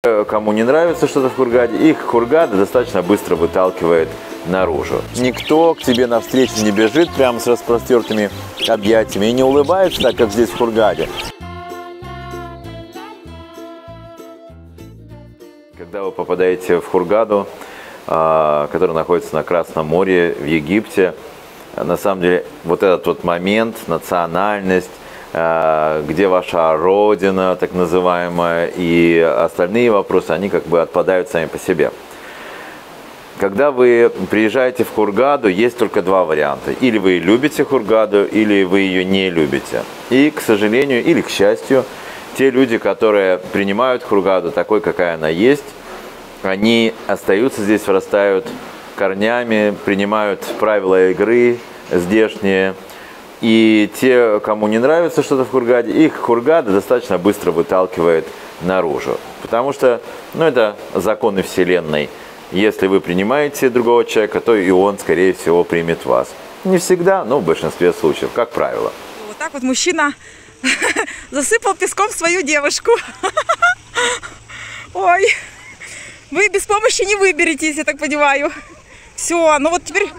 Кому не нравится что-то в Хургаде, их Хургада достаточно быстро выталкивает наружу. Никто к тебе навстречу не бежит прямо с распростертыми объятиями и не улыбается так, как здесь в Хургаде. Когда вы попадаете в Хургаду, который находится на Красном море в Египте, на самом деле вот этот вот момент, национальность, где ваша родина, так называемая, и остальные вопросы, они как бы отпадают сами по себе. Когда вы приезжаете в Хургаду, есть только два варианта. Или вы любите Хургаду, или вы ее не любите. И, к сожалению, или к счастью, те люди, которые принимают Хургаду такой, какая она есть, они остаются здесь, вырастают корнями, принимают правила игры здешние. И те, кому не нравится что-то в Хургаде, их Хургада достаточно быстро выталкивает наружу. Потому что, это законы Вселенной. Если вы принимаете другого человека, то и он, скорее всего, примет вас. Не всегда, но в большинстве случаев, как правило. Вот так вот мужчина засыпал песком свою девушку. Ой, вы без помощи не выберетесь, я так понимаю. Все, вот теперь...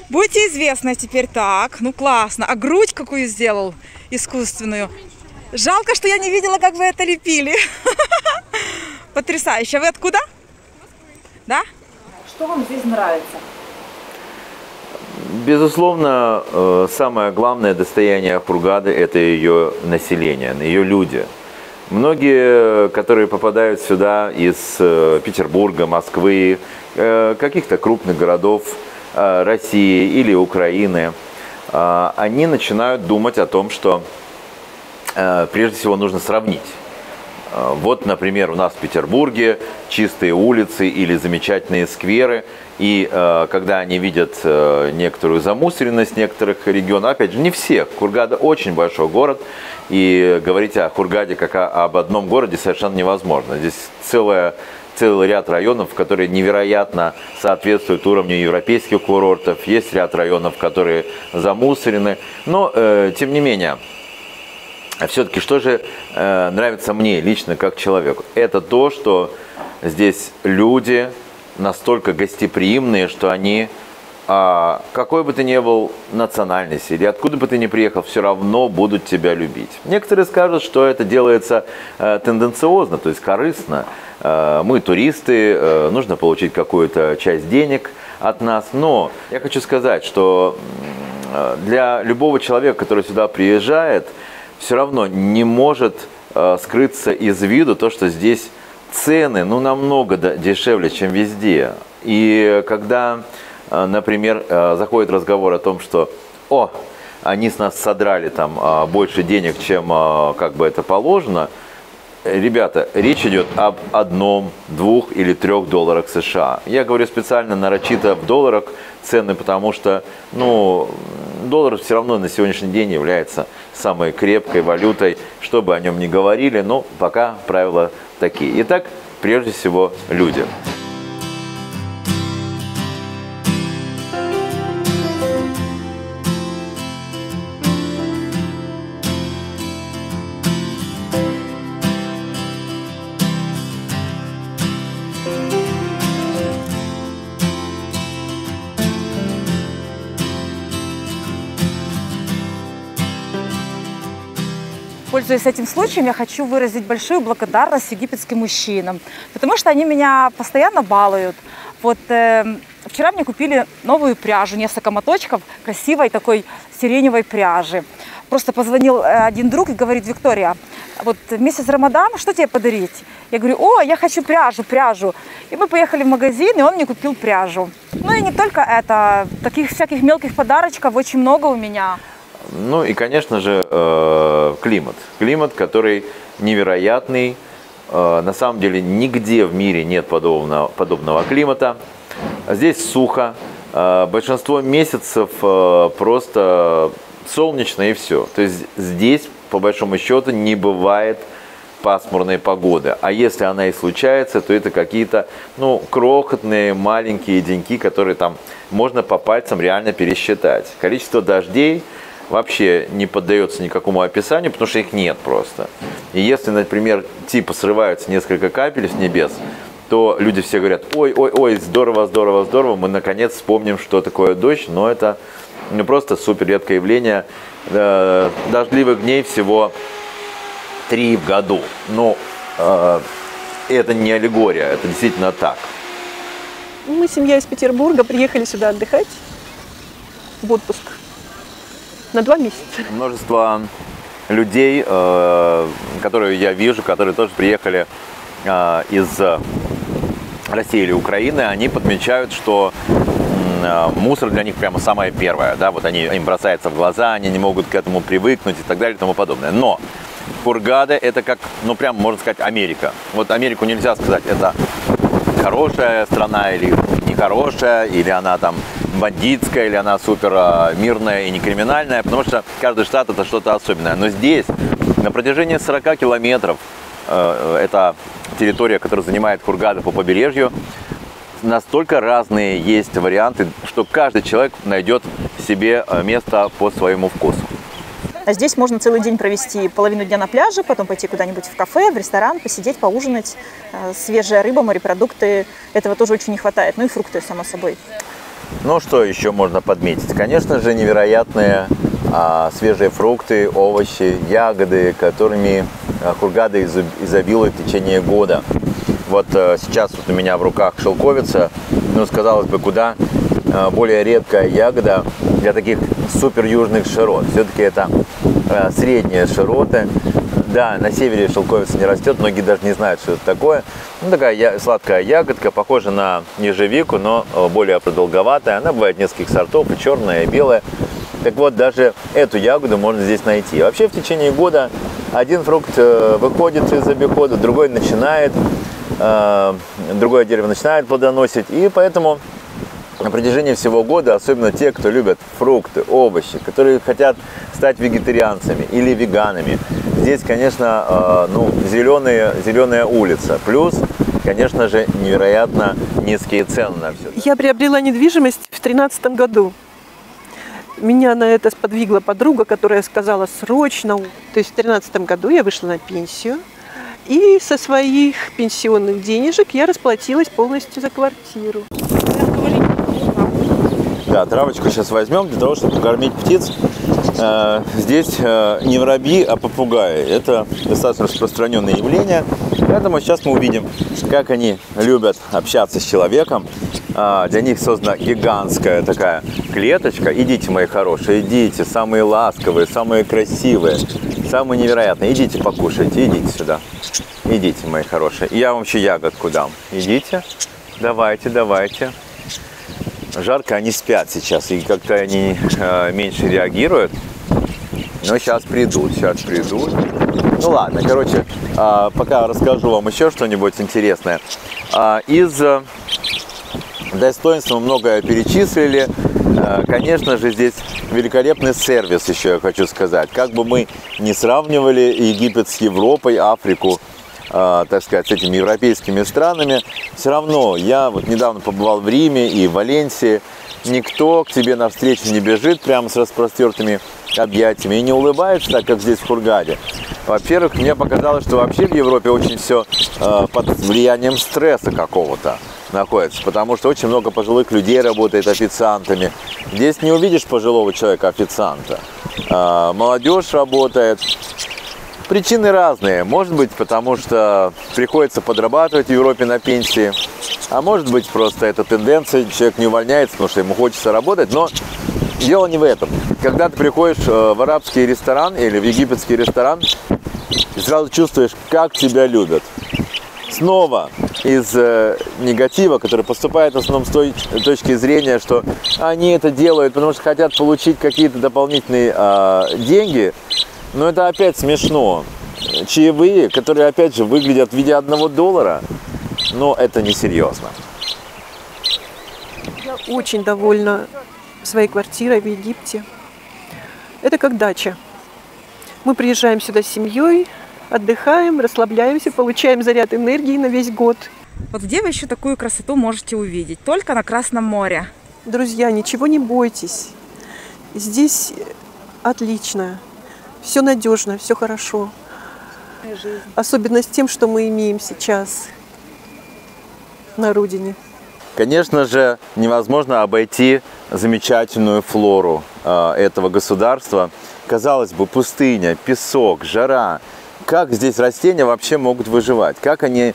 Будете известны теперь. Так, классно. А грудь какую сделал искусственную. Жалко, что я не видела, как вы это лепили. Потрясающе. А вы откуда? Да? Что вам здесь нравится? Безусловно, самое главное достояние Хургады – это ее население, ее люди. Многие, которые попадают сюда из Петербурга, Москвы, каких-то крупных городов России или Украины, они начинают думать о том, что прежде всего нужно сравнить. Вот, например, у нас в Петербурге чистые улицы или замечательные скверы, и когда они видят некоторую замусоренность некоторых регионов, опять же, не всех, Хургада очень большой город, и говорить о Хургаде как об одном городе совершенно невозможно. Здесь целый ряд районов, которые невероятно соответствуют уровню европейских курортов. Есть ряд районов, которые замусорены. Но, тем не менее, все-таки, что же нравится мне лично как человеку? Это то, что здесь люди настолько гостеприимные, что они, какой бы ты ни был национальности или откуда бы ты ни приехал, все равно будут тебя любить. Некоторые скажут, что это делается тенденциозно, то есть корыстно. Мы туристы, нужно получить какую-то часть денег от нас. Но я хочу сказать, что для любого человека, который сюда приезжает, все равно не может скрыться из виду то, что здесь цены намного дешевле, чем везде. И когда, например, заходит разговор о том, что они с нас содрали там больше денег, чем как бы это положено, ребята, речь идет об $1, $2 или $3 США. Я говорю специально нарочито в долларах цены, потому что, доллар все равно на сегодняшний день является самой крепкой валютой, что бы о нем ни говорили, но пока правила такие. Итак, прежде всего, люди. Пользуясь этим случаем, я хочу выразить большую благодарность египетским мужчинам, потому что они меня постоянно балуют. Вчера мне купили новую пряжу, несколько моточков красивой такой сиреневой пряжи. Просто позвонил один друг и говорит: Виктория, в месяц Рамадан что тебе подарить? Я говорю: я хочу пряжу. И мы поехали в магазин, и он мне купил пряжу. И не только это, таких всяких мелких подарочков очень много у меня. И, конечно же, климат. Климат, который невероятный. На самом деле, нигде в мире нет подобного климата. Здесь сухо. Большинство месяцев просто солнечно и все. То есть здесь, по большому счету, не бывает пасмурной погоды. А если она и случается, то это какие-то, крохотные, маленькие деньки, которые там можно по пальцам реально пересчитать. Количество дождей вообще не поддается никакому описанию, потому что их нет просто. И если, например, типа срываются несколько капель с небес, то люди все говорят: ой, ой, ой, здорово, здорово, здорово, мы наконец вспомним, что такое дождь, но это просто супер редкое явление. Дождливых дней всего 3 в году. Но это не аллегория, это действительно так. Мы, семья из Петербурга, приехали сюда отдыхать в отпуск на 2 месяца. Множество людей, которые я вижу, которые тоже приехали из России или Украины, они подмечают, что мусор для них прямо самое первое. Да? Вот им бросается в глаза, они не могут к этому привыкнуть и так далее и тому подобное. Но Хургада — это как, ну прям можно сказать, Америка. Вот Америку нельзя сказать, это хорошая страна или нехорошая, или она там бандитская, или она супер мирная и не криминальная, потому что каждый штат — это что-то особенное. Но здесь на протяжении 40 километров это территория, которую занимает Хургада по побережью, настолько разные есть варианты, что каждый человек найдет себе место по своему вкусу. А здесь можно целый день провести, половину дня на пляже, потом пойти куда-нибудь в кафе, в ресторан, посидеть, поужинать. Свежая рыба, морепродукты, этого тоже очень не хватает. Ну и фрукты, само собой. Ну, что еще можно подметить? Конечно же, невероятные свежие фрукты, овощи, ягоды, которыми Хургада изобилует в течение года. Вот сейчас вот у меня в руках шелковица, ну, казалось бы, куда более редкая ягода для таких супер южных широт. Все-таки это средние широты. Да, на севере шелковица не растет, многие даже не знают, что это такое. Ну, такая сладкая ягодка, похожа на ежевику, но более продолговатая. Она бывает нескольких сортов, и черная, и белая. Так вот, даже эту ягоду можно здесь найти. Вообще в течение года один фрукт выходит из обихода, другой начинает, другое дерево начинает плодоносить. И поэтому на протяжении всего года, особенно те, кто любят фрукты, овощи, которые хотят стать вегетарианцами или веганами, здесь, конечно, зеленая улица. Плюс, конечно же, невероятно низкие цены на все. Я приобрела недвижимость в 2013 году. Меня на это сподвигла подруга, которая сказала срочно. То есть в 2013 году я вышла на пенсию. И со своих пенсионных денежек я расплатилась полностью за квартиру. Да, травочку сейчас возьмем для того, чтобы покормить птиц. Здесь не воробьи, а попугаи. Это достаточно распространенное явление. Поэтому сейчас мы увидим, как они любят общаться с человеком. Для них создана гигантская такая клеточка. Идите, мои хорошие, идите, самые ласковые, самые красивые, самые невероятные. Идите покушайте, идите сюда. Идите, мои хорошие. Я вам еще ягодку дам. Идите, давайте, давайте. Жарко, они спят сейчас, и как-то они меньше реагируют. Но сейчас придут, сейчас придут. Ну ладно, короче, пока расскажу вам еще что-нибудь интересное. Из достоинств мы многое перечислили. Конечно же, здесь великолепный сервис, еще я хочу сказать. Как бы мы ни сравнивали Египет с Европой, Африку, так сказать, с этими европейскими странами, все равно я вот недавно побывал в Риме и в Валенсии, никто к тебе навстречу не бежит прямо с распростертыми объятиями и не улыбается, так как здесь в Хургаде. Во-первых, мне показалось, что вообще в Европе очень все под влиянием стресса какого-то находится, потому что очень много пожилых людей работает официантами. Здесь не увидишь пожилого человека-официанта. Молодежь работает. Причины разные. Может быть, потому что приходится подрабатывать в Европе на пенсии, а может быть, просто это тенденция, человек не увольняется, потому что ему хочется работать, но дело не в этом. Когда ты приходишь в арабский ресторан или в египетский ресторан, и сразу чувствуешь, как тебя любят. Снова из негатива, который поступает в основном с той точки зрения, что они это делают, потому что хотят получить какие-то дополнительные деньги. Но это опять смешно. Чаевые, которые опять же выглядят в виде $1, но это несерьезно. Я очень довольна своей квартирой в Египте. Это как дача. Мы приезжаем сюда с семьей, отдыхаем, расслабляемся, получаем заряд энергии на весь год. Вот где вы еще такую красоту можете увидеть? Только на Красном море. Друзья, ничего не бойтесь. Здесь Отлично. Все надежно, все хорошо. Особенно с тем, что мы имеем сейчас на родине. Конечно же, невозможно обойти замечательную флору этого государства. Казалось бы, пустыня, песок, жара. Как здесь растения вообще могут выживать? Как они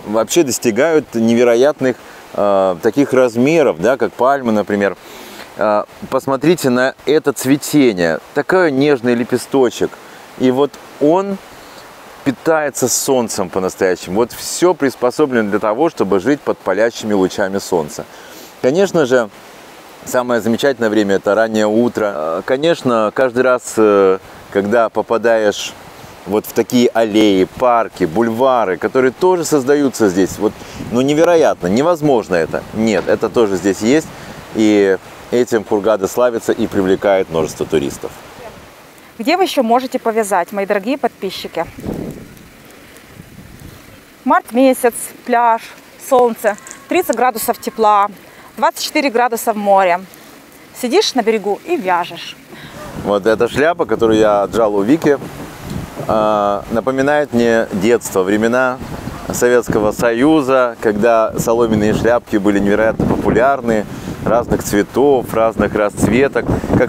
вообще достигают невероятных таких размеров, да, как пальмы, например. Посмотрите на это цветение. Такой нежный лепесточек. И вот он питается солнцем по-настоящему. Вот все приспособлено для того, чтобы жить под палящими лучами солнца. Конечно же, самое замечательное время – это раннее утро. Конечно, каждый раз, когда попадаешь вот в такие аллеи, парки, бульвары, которые тоже создаются здесь, вот, ну невероятно, невозможно это. Нет, это тоже здесь есть, и этим Хургада славится и привлекает множество туристов. Где вы еще можете повязать, мои дорогие подписчики? Март месяц, пляж, солнце, 30 градусов тепла, 24 градуса в море. Сидишь на берегу и вяжешь. Вот эта шляпа, которую я отжал у Вики, напоминает мне детство, времена Советского Союза, когда соломенные шляпки были невероятно популярны, разных цветов, разных расцветок.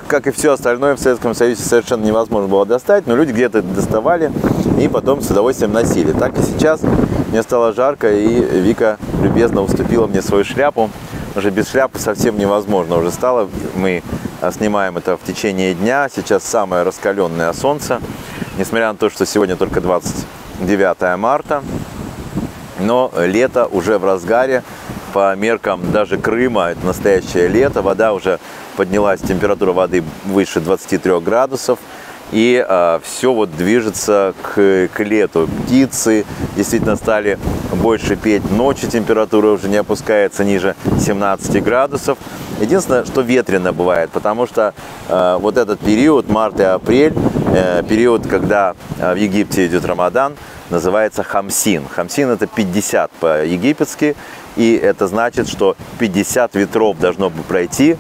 Как и все остальное в Советском Союзе совершенно невозможно было достать, но люди где-то доставали и потом с удовольствием носили. Так и сейчас мне стало жарко, и Вика любезно уступила мне свою шляпу. Уже без шляпы совсем невозможно уже стало. Мы снимаем это в течение дня. Сейчас самое раскаленное солнце. Несмотря на то, что сегодня только 29 марта, но лето уже в разгаре. По меркам даже Крыма, это настоящее лето. Вода уже поднялась, температура воды выше 23 градусов. И все вот движется к лету. Птицы действительно стали больше петь. Ночью температура уже не опускается ниже 17 градусов. Единственное, что ветрено бывает, потому что вот этот период, март и апрель, период, когда в Египте идет Рамадан, называется хамсин. Хамсин – это 50 по-египетски, и это значит, что 50 ветров должно бы пройти,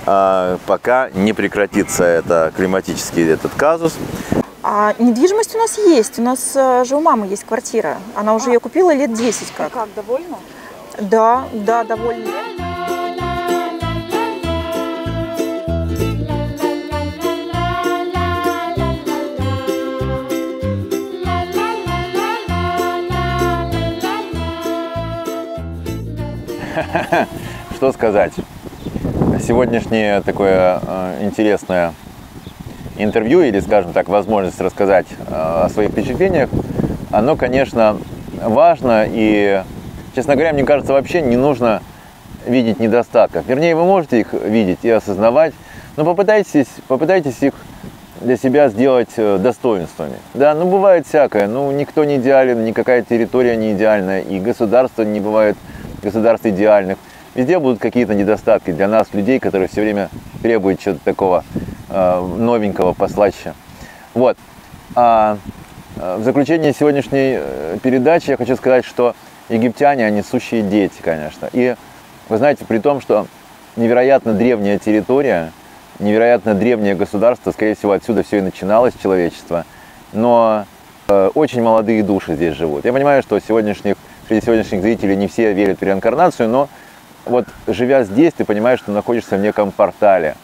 пока не прекратится это климатический этот казус. А недвижимость у нас есть. У нас же у мамы есть квартира. Она уже ее купила лет 10 как. Как, довольна? Да, довольна. Что сказать? Сегодняшнее такое интересное интервью, или, скажем так, возможность рассказать о своих впечатлениях, оно, конечно, важно, и, честно говоря, мне кажется, вообще не нужно видеть недостатков. Вернее, вы можете их видеть и осознавать, но попытайтесь их для себя сделать достоинствами. Да, ну бывает всякое, ну никто не идеален, никакая территория не идеальная, и государство не бывает государств идеальных. Везде будут какие-то недостатки для нас, людей, которые все время требуют чего-то такого новенького, послаще. Вот. А в заключение сегодняшней передачи я хочу сказать, что египтяне, они сущие дети, конечно. И вы знаете, при том, что невероятно древняя территория, невероятно древнее государство, скорее всего, отсюда все и начиналось, человечество, но очень молодые души здесь живут. Я понимаю, что среди сегодняшних зрителей не все верят в реинкарнацию, но вот живя здесь, ты понимаешь, что находишься в неком портале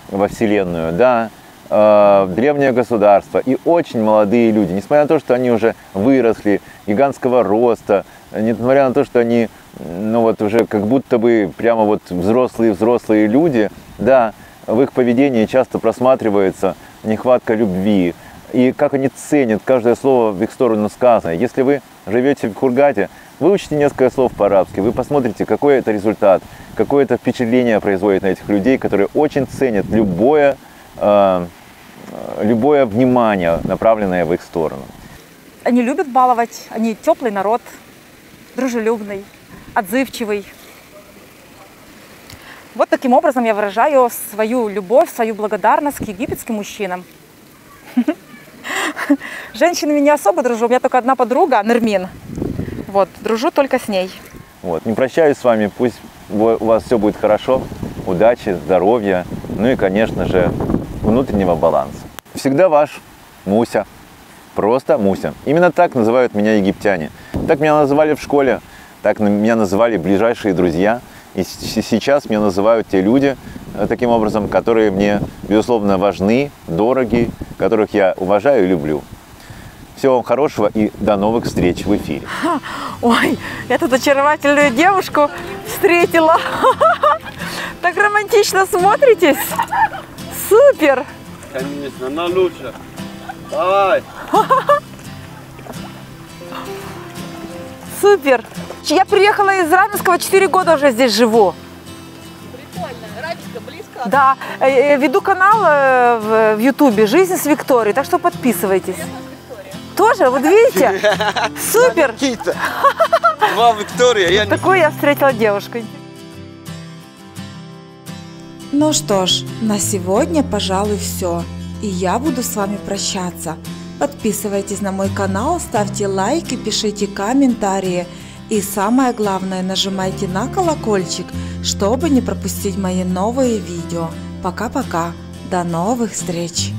во Вселенную, да, древнее государство и очень молодые люди, несмотря на то, что они уже выросли, гигантского роста, несмотря на то, что они, ну вот уже как будто бы прямо вот взрослые люди, да, в их поведении часто просматривается нехватка любви, и как они ценят каждое слово в их сторону сказанное. Если вы живете в Хургаде, выучите несколько слов по-арабски, вы посмотрите, какой это результат, какое это впечатление производит на этих людей, которые очень ценят любое внимание, направленное в их сторону. Они любят баловать, они теплый народ, дружелюбный, отзывчивый. Вот таким образом я выражаю свою любовь, свою благодарность к египетским мужчинам. С женщинами не особо дружу, у меня только одна подруга, Нермин. Вот, дружу только с ней. Вот, не прощаюсь с вами, пусть у вас все будет хорошо, удачи, здоровья, ну и, конечно же, внутреннего баланса. Всегда ваш Муся. Просто Муся. Именно так называют меня египтяне. Так меня называли в школе, так меня называли ближайшие друзья. И сейчас меня называют те люди, таким образом, которые мне, безусловно, важны, дороги, которых я уважаю и люблю. Всего вам хорошего и до новых встреч в эфире. Ой, я тут очаровательную девушку встретила. Так романтично смотритесь. Супер! Конечно, она лучше. Давай! Супер! Я приехала из Раменского, 4 года уже здесь живу. Прикольно. Раменское близко? Да, веду канал в Ютубе «Жизнь с Викторией», так что подписывайтесь. Тоже? Вот видите? Супер! Никита! Два Виктория, я Такую я встретила девушку. Ну что ж, на сегодня, пожалуй, все. И я буду с вами прощаться. Подписывайтесь на мой канал, ставьте лайки, пишите комментарии. И самое главное, нажимайте на колокольчик, чтобы не пропустить мои новые видео. Пока-пока. До новых встреч!